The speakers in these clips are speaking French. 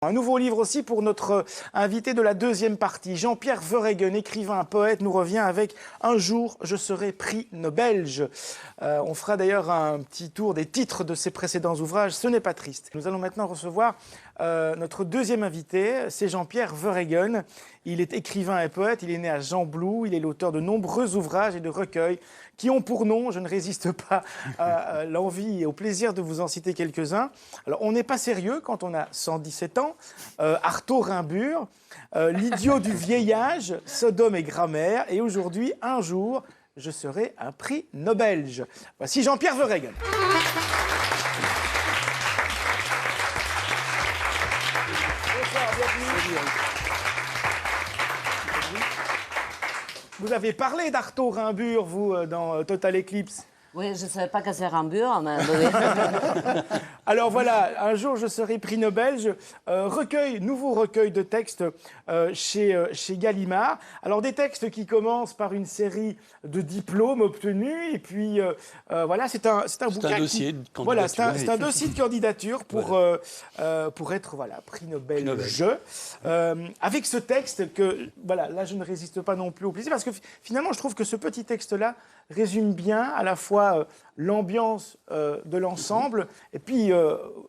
Un nouveau livre aussi pour notre invité de la deuxième partie. Jean-Pierre Verhegen, écrivain, poète, nous revient avec « Un jour, je serai prix Nobelge ». On fera d'ailleurs un petit tour des titres de ses précédents ouvrages. Ce n'est pas triste. Nous allons maintenant recevoir notre deuxième invité. C'est Jean-Pierre Verhegen. Il est écrivain et poète. Il est né à Gembloux. Il est l'auteur de nombreux ouvrages et de recueils qui ont pour nom, je ne résiste pas à l'envie et au plaisir de vous en citer quelques-uns. Alors, on n'est pas sérieux quand on a 117 ans. Artaud Rimbourg, l'idiot du vieillage, Sodome et grammaire. Et aujourd'hui, un jour, je serai un prix Nobelge. Voici Jean-Pierre Verhegen. Bonsoir, bienvenue. Vous avez parlé d'Artaud Rimbourg, vous, dans Total Eclipse. Oui, je ne savais pas que c'est Rimbourg, mais... Alors voilà, un jour je serai prix Nobelge. Nouveau recueil de textes chez Gallimard. Alors des textes qui commencent par une série de diplômes obtenus. Et puis voilà, c'est un bouquin. C'est un dossier de candidature. Voilà, c'est un dossier de candidature pour être prix Nobelge. Avec ce texte que, voilà, là je ne résiste pas non plus au plaisir. Parce que finalement je trouve que ce petit texte-là résume bien à la fois l'ambiance de l'ensemble et puis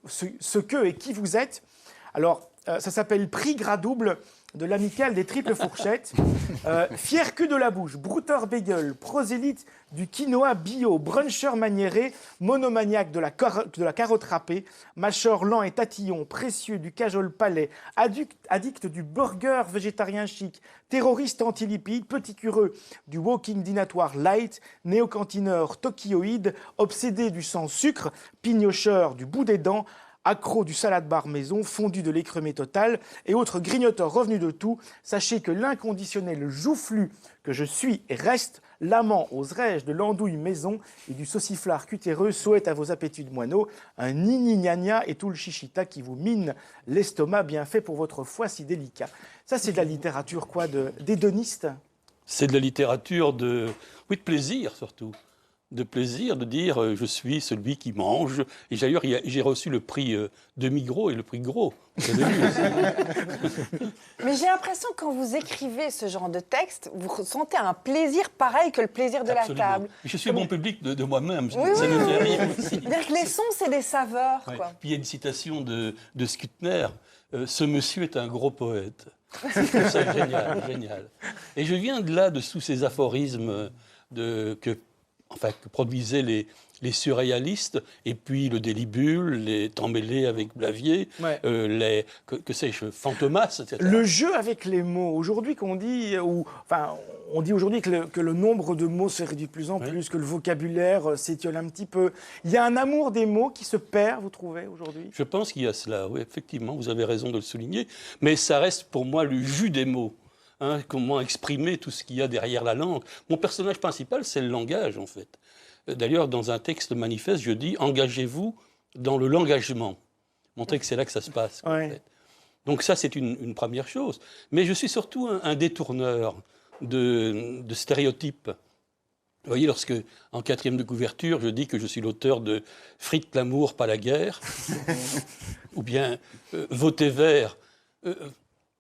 ce que et qui vous êtes. Alors, ça s'appelle Prix Gradouble de l'Amicale des Triples Fourchettes. Fier cul de la bouche, brouteur bégueule, prosélyte du quinoa bio, bruncher maniéré, monomaniaque de la carotte râpée, mâcheur lent et tatillon, précieux du cajole palais, addict du burger végétarien chic, terroriste antilipide, petit cureux du walking dînatoire light, néocantineur tokyoïde, obsédé du sang sucre, pignocheur du bout des dents, accro du salade bar maison, fondu de l'écremé total et autres grignoteurs revenus de tout, sachez que l'inconditionnel joufflu que je suis et reste, l'amant, oserais-je, de l'andouille maison et du sauciflard cutéreux souhaite à vos appétits de moineaux un nini-gna-gna et tout le chichita qui vous mine l'estomac bien fait pour votre foie si délicat. Ça, c'est de la littérature, quoi, d'hédoniste? C'est de la littérature de plaisir, surtout. De plaisir, de dire je suis celui qui mange. Et d'ailleurs, j'ai reçu le prix demi-gros et le prix gros. Vous avez vu aussi. Mais j'ai l'impression que quand vous écrivez ce genre de texte, vous ressentez un plaisir pareil que le plaisir de Absolument. la table. Je suis bon public de moi-même. Oui, ça me fait rire aussi. C'est-à-dire que les sons, c'est des saveurs. Ouais. Quoi. Puis il y a une citation de Skutner. Ce monsieur est un gros poète. C'est génial, génial. Et je viens de là, de sous ces aphorismes que produisaient les surréalistes, et puis le Délibule, les temps mêlés avec Blavier, Ouais. que sais-je, Fantomas, etc. Le jeu avec les mots, aujourd'hui qu'on dit, on dit aujourd'hui que le nombre de mots se réduit de plus en plus, que le vocabulaire s'étiole un petit peu. Il y a un amour des mots qui se perd, vous trouvez, aujourd'hui? Je pense qu'il y a cela, oui, effectivement, vous avez raison de le souligner, mais ça reste pour moi le jus des mots. Comment exprimer tout ce qu'il y a derrière la langue. Mon personnage principal, c'est le langage, en fait. D'ailleurs, dans un texte manifeste, je dis « engagez-vous dans le langagement ». Montrer que c'est là que ça se passe. Ouais. En fait. Donc ça, c'est une première chose. Mais je suis surtout un détourneur de stéréotypes. Vous voyez, lorsque, en 4e de couverture, je dis que je suis l'auteur de « Frites l'amour, pas la guerre », ou bien « Votez vert ».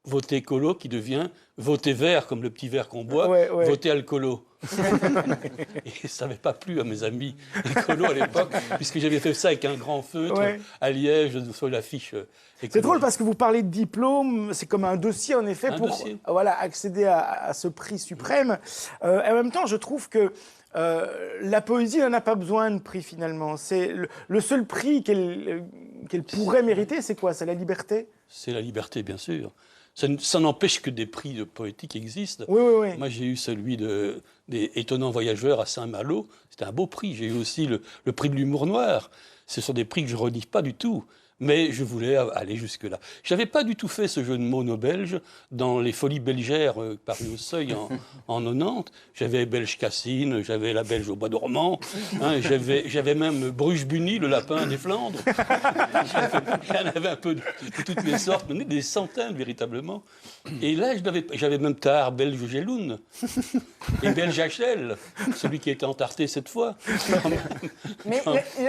Voter écolo qui devient voter vert, comme le petit verre qu'on boit, voter alcoolo. Et ça n'avait pas plu à mes amis écolos à l'époque, puisque j'avais fait ça avec un grand feutre à Liège, sur l'affiche. C'est drôle parce que vous parlez de diplôme, c'est comme un dossier en effet voilà, accéder à ce prix suprême. Et en même temps, je trouve que la poésie n'en a pas besoin de prix finalement. C'est le seul prix qu'elle pourrait mériter, c'est quoi? C'est la liberté? C'est la liberté, bien sûr. Ça n'empêche que des prix de poétique existent. Oui. Moi, j'ai eu celui des étonnants voyageurs à Saint-Malo. C'était un beau prix. J'ai eu aussi le prix de l'humour noir. Ce sont des prix que je ne renie pas du tout. Mais je voulais aller jusque-là. Je n'avais pas du tout fait ce jeu de mots Nobelge dans les Folies Belgères parues au Seuil en 90. J'avais Belge Cassine, j'avais la Belge au Bois dormant, j'avais même Bruges Bunny, le lapin des Flandres. J'en avais un peu de toutes les sortes, des centaines véritablement. Et là, j'avais même Tahar Belge Geloun et Belge Hachel, celui qui était entarté cette fois. Mais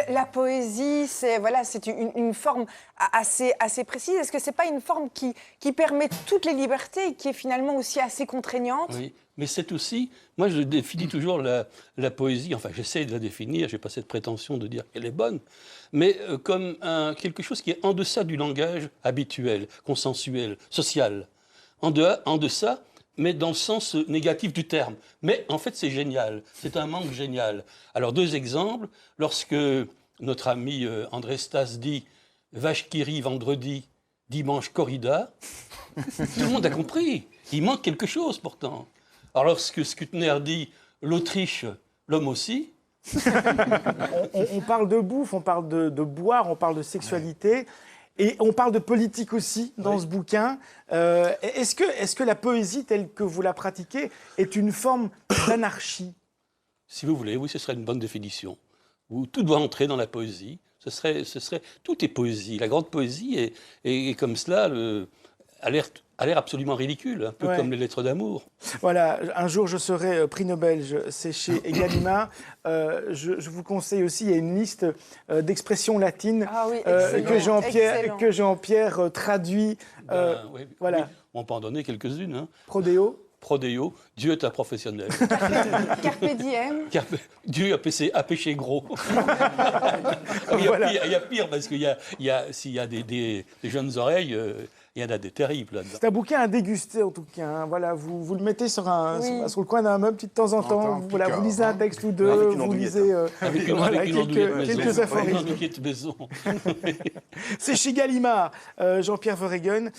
la poésie, c'est une forme forme assez précise. Est-ce que c'est pas une forme qui permet toutes les libertés et qui est finalement aussi assez contraignante? Oui, mais c'est aussi, moi je définis toujours la poésie, enfin j'essaie de la définir, je n'ai pas cette prétention de dire qu'elle est bonne, mais comme quelque chose qui est en deçà du langage habituel, consensuel, social. En deçà, mais dans le sens négatif du terme. Mais en fait c'est génial, c'est un manque génial. Alors 2 exemples, lorsque notre ami André Stas dit « Vache qui rit vendredi, dimanche corrida », tout le monde a compris, il manque quelque chose pourtant. Alors lorsque Skutner dit « l'Autriche, l'homme aussi », On parle de bouffe, on parle de boire, on parle de sexualité. Et on parle de politique aussi dans ce bouquin. Est-ce que la poésie telle que vous la pratiquez est une forme d'anarchie? Si vous voulez, oui, ce serait une bonne définition. Où tout doit entrer dans la poésie. Tout est poésie. La grande poésie est comme cela, a l'air absolument ridicule, un peu comme les lettres d'amour. Voilà, un jour je serai prix Nobel, c'est chez Gallimard. Je vous conseille aussi, il y a une liste d'expressions latines que Jean-Pierre traduit. Voilà. Oui, on peut en donner quelques-unes. Hein. Prodeo. Dieu est un professionnel. Carpe diem. Dieu a péché gros. Il y a pire, parce qu'il s'il y a des jeunes oreilles, il y en a des terribles là-dedans. C'est un bouquin à déguster en tout cas. Hein. Voilà, vous le mettez sur le coin d'un meuble de temps en temps. Vous lisez un texte ou deux, vous lisez quelques aphorismes. Une maison. C'est chez Gallimard, Jean-Pierre Verhegen.